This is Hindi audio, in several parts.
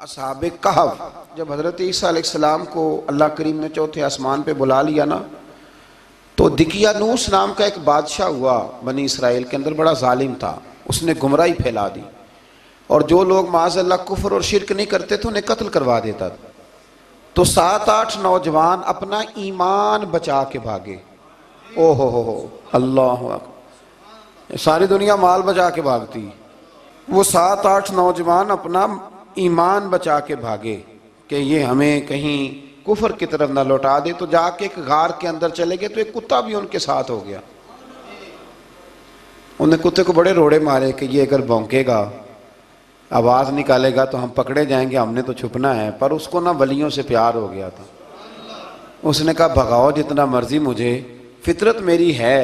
असहाबे कहफ जब हज़रत ईसा अलैहिस्सलाम को अल्लाह करीम ने चौथे आसमान पे बुला लिया ना, तो दिकियानूस नाम का एक बादशाह हुआ बनी इसराइल के अंदर, बड़ा जालिम था। उसने गुमराही फैला दी और जो लोग माज़अल्लाह कुफ्र और शिरक नहीं करते थे उन्हें कत्ल करवा देता था। तो 7-8 नौजवान अपना ईमान बचा के भागे। ओहो हो अल्लाह अकबर, सारी दुनिया माल बचा के भागती, वो 7-8 नौजवान अपना ईमान बचा के भागे कि ये हमें कहीं कुफर की तरफ ना लौटा दे। तो जाके एक गार के अंदर चले गए, तो एक कुत्ता भी उनके साथ हो गया। उन्हें कुत्ते को बड़े रोड़े मारे कि ये अगर भौंकेगा, आवाज़ निकालेगा तो हम पकड़े जाएंगे, हमने तो छुपना है। पर उसको ना वलियों से प्यार हो गया था। उसने कहा भगाओ जितना मर्जी मुझे, फितरत मेरी है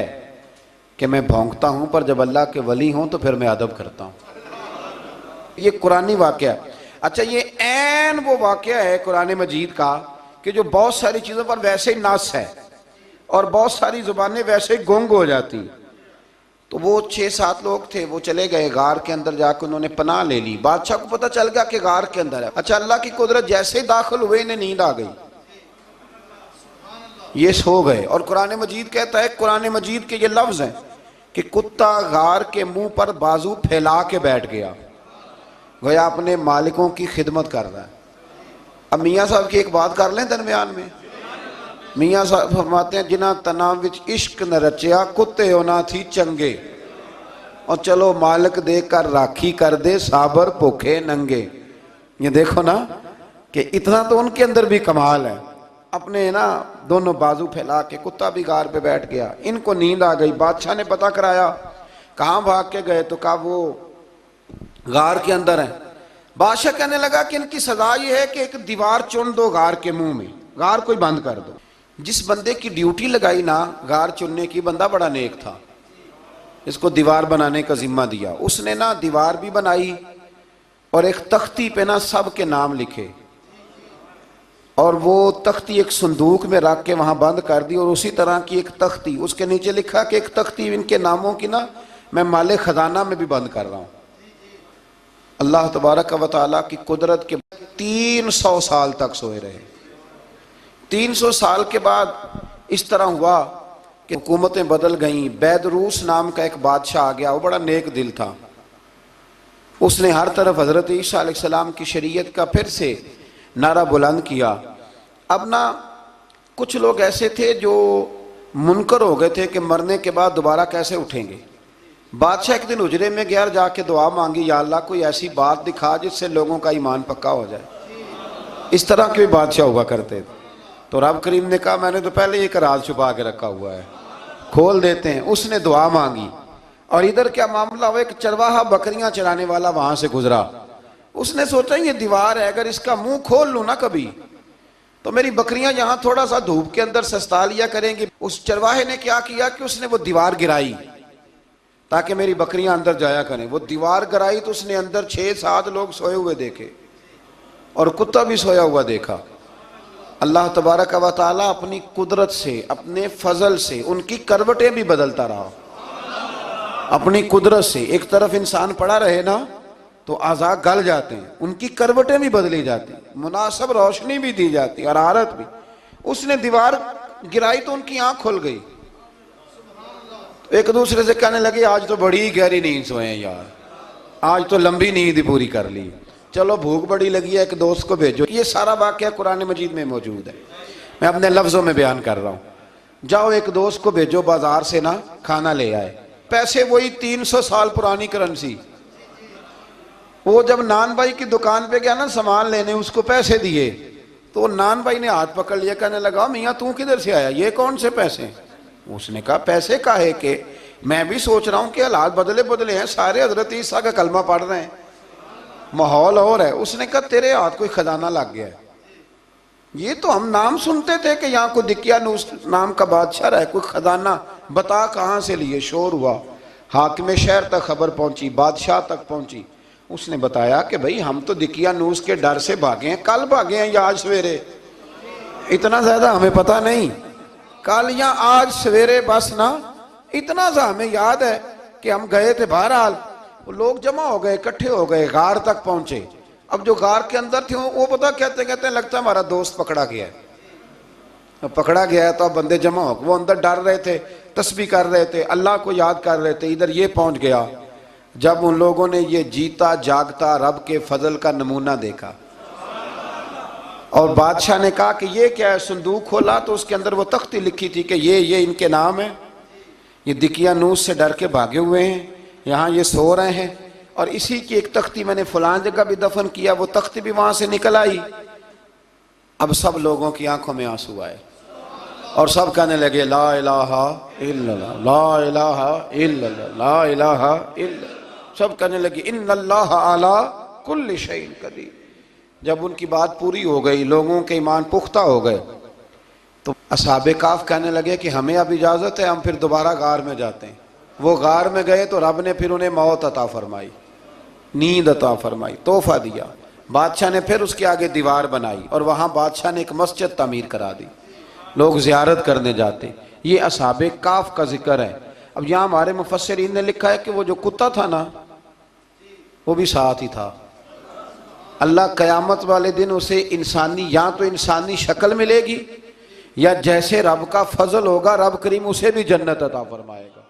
कि मैं भौंकता हूँ, पर जब अल्लाह के वली हों तो फिर मैं अदब करता हूँ। ये कुरानी वाक़या। अच्छा, ये ऐन वो वाक़या है कुरान मजीद का कि जो बहुत सारी चीज़ों पर वैसे ही नास है और बहुत सारी ज़ुबानें वैसे ही गुंग हो जाती। तो वो 6-7 लोग थे, वो चले गए गार के अंदर, जाकर उन्होंने पनाह ले ली। बादशाह को पता चल गया कि गार के अंदर है। अच्छा, अल्लाह की कुदरत, जैसे ही दाखिल हुए इन्हें नींद आ गई, ये सो गए। और कुरान मजीद कहता है, कुरान मजीद के ये लफ्ज़ हैं कि कुत्ता गार के मुंह पर बाजू फैला के बैठ गया, गोया अपने मालिकों की खिदमत कर रहा है। अब मियाँ साहब की एक बात कर लें दरमियान में। मियाँ साहब फरमाते हैं, जिन्हां तना विच इश्क न रचिया, कुत्ते होना थी चंगे, और चलो मालिक दे कर राखी कर दे, साबर भूखे नंगे। ये देखो ना कि इतना तो उनके अंदर भी कमाल है। अपने ना दोनों बाजू फैला के, कुत्ता भी गार पे बैठ गया। इनको नींद आ गई। बादशाह ने पता कराया, कहाँ भाग के गए? तो कहा वो गार के अंदर है। बादशाह कहने लगा कि इनकी सजा ये है कि एक दीवार चुन दो गार के मुंह में, गार कोई बंद कर दो। जिस बंदे की ड्यूटी लगाई ना गार चुनने की, बंदा बड़ा नेक था, इसको दीवार बनाने का जिम्मा दिया। उसने ना दीवार भी बनाई और एक तख्ती पे ना सब के नाम लिखे, और वो तख्ती एक संदूक में रख के वहां बंद कर दी। और उसी तरह की एक तख्ती, उसके नीचे लिखा कि एक तख्ती इनके नामों की ना मैं माले खजाना में भी बंद कर रहा हूं। अल्लाह तबारक व तआला की कुदरत के 300 साल तक सोए रहे। 300 साल के बाद इस तरह हुआ कि हुकूमतें बदल गईं। बैदरूस नाम का एक बादशाह आ गया, वो बड़ा नेक दिल था। उसने हर तरफ हज़रत ईसा अलैहिस्सलाम की शरीयत का फिर से नारा बुलंद किया। अब ना कुछ लोग ऐसे थे जो मुनकर हो गए थे कि मरने के बाद दोबारा कैसे उठेंगे। बादशाह एक दिन उजरे में गया, जाके दुआ मांगी, या अल्लाह कोई ऐसी बात दिखा जिससे लोगों का ईमान पक्का हो जाए। इस तरह के भी बादशाह हुआ करते थे। तो रब करीम ने कहा, मैंने तो पहले एक राज छुपा के रखा हुआ है, खोल देते हैं। उसने दुआ मांगी और इधर क्या मामला हुआ, एक चरवाहा बकरियां चराने वाला वहां से गुजरा। उसने सोचा ये दीवार है, अगर इसका मुंह खोल लूं ना कभी तो मेरी बकरियां यहां थोड़ा सा धूप के अंदर सस्ता लिया करेंगी। उस चरवाहे ने क्या किया कि उसने वो दीवार गिराई ताकि मेरी बकरियां अंदर जाया करें। वो दीवार गिराई तो उसने अंदर 6-7 लोग सोए हुए देखे और कुत्ता भी सोया हुआ देखा। अल्लाह तबारक व तआला अपनी कुदरत से, अपने फजल से उनकी करवटें भी बदलता रहा। अपनी कुदरत से एक तरफ इंसान पड़ा रहे ना तो आज़ा गल जाते हैं, उनकी करवटें भी बदली जाती, मुनासिब रोशनी भी दी जाती, हरारत भी। उसने दीवार गिराई तो उनकी आंख खुल गई। एक दूसरे से कहने लगे, आज तो बड़ी गहरी नींद सोए हैं यार, आज तो लंबी नींद पूरी कर ली, चलो भूख बड़ी लगी है, एक दोस्त को भेजो। ये सारा वाक़या कुरान मजीद में मौजूद है, मैं अपने लफ्ज़ों में बयान कर रहा हूँ। जाओ एक दोस्त को भेजो बाजार से ना खाना ले आए। पैसे वही 300 साल पुरानी करेंसी। वो जब नान भाई की दुकान पे गया ना सामान लेने, उसको पैसे दिए तो नान भाई ने हाथ पकड़ लिया, कहने लगा, मियाँ तू किधर से आया, ये कौन से पैसे? उसने कहा, पैसे काहे के, मैं भी सोच रहा हूँ कि हालात बदले बदले हैं, सारे हजरत ईसा का कलमा पढ़ रहे हैं, माहौल और है। उसने कहा, तेरे हाथ कोई खजाना लग गया है। ये तो हम नाम सुनते थे कि यहाँ को दिकियानूस नाम का बादशाह है, कोई खजाना, बता कहाँ से लिए। शोर हुआ, हाकिम शहर तक खबर पहुंची, बादशाह तक पहुंची। उसने बताया कि भाई हम तो दिकियानूस के डर से भागे हैं, कल भागे हैं या आज सवेरे, इतना ज्यादा हमें पता नहीं, कल या आज सवेरे बस ना। इतना सा हमें याद है कि हम गए थे, बहरहाल लोग जमा हो गए, इकट्ठे हो गए, गार तक पहुंचे। अब जो गार के अंदर थे वो पता कहते कहते लगता है हमारा दोस्त पकड़ा गया है। अब पकड़ा गया है तो अब बंदे जमा हो, वो अंदर डर रहे थे, तस्बीह कर रहे थे, अल्लाह को याद कर रहे थे। इधर ये पहुंच गया जब उन लोगों ने ये जीता जागता रब के फजल का नमूना देखा और बादशाह ने कहा कि ये क्या है। संदूक खोला तो उसके अंदर वो तख्ती लिखी थी कि ये इनके नाम है, ये दिकियानूस से डर के भागे हुए हैं, यहाँ ये सो रहे हैं और इसी की एक तख्ती मैंने फलां जगह भी दफन किया, वो तख्ती भी वहां से निकल आई। अब सब लोगों की आंखों में आंसू आए और सब कहने लगे ला इलाहा इल्लल्लाह, ला इलाहा इल्लल्लाह, ला इलाहा इल्लल्लाह। सब कहने लगे इन्नल्लाह अला कुल्लि शैइन कदीर। जब उनकी बात पूरी हो गई, लोगों के ईमान पुख्ता हो गए, तो असहाबे काफ कहने लगे कि हमें अब इजाज़त है, हम फिर दोबारा गार में जाते हैं। वो गार में गए तो रब ने फिर उन्हें मौत अता फरमाई, नींद अता फरमाई, तोहफा दिया। बादशाह ने फिर उसके आगे दीवार बनाई और वहाँ बादशाह ने एक मस्जिद तामीर करा दी, लोग ज़ियारत करने जाते। ये असहाबे काफ का जिक्र है। अब यहाँ हमारे मुफस्सिरीन ने लिखा है कि वो जो कुत्ता था ना, वो भी साथ ही था। अल्लाह क़यामत वाले दिन उसे इंसानी, या तो इंसानी शक्ल मिलेगी या जैसे रब का फजल होगा रब करीम उसे भी जन्नत अता फरमाएगा।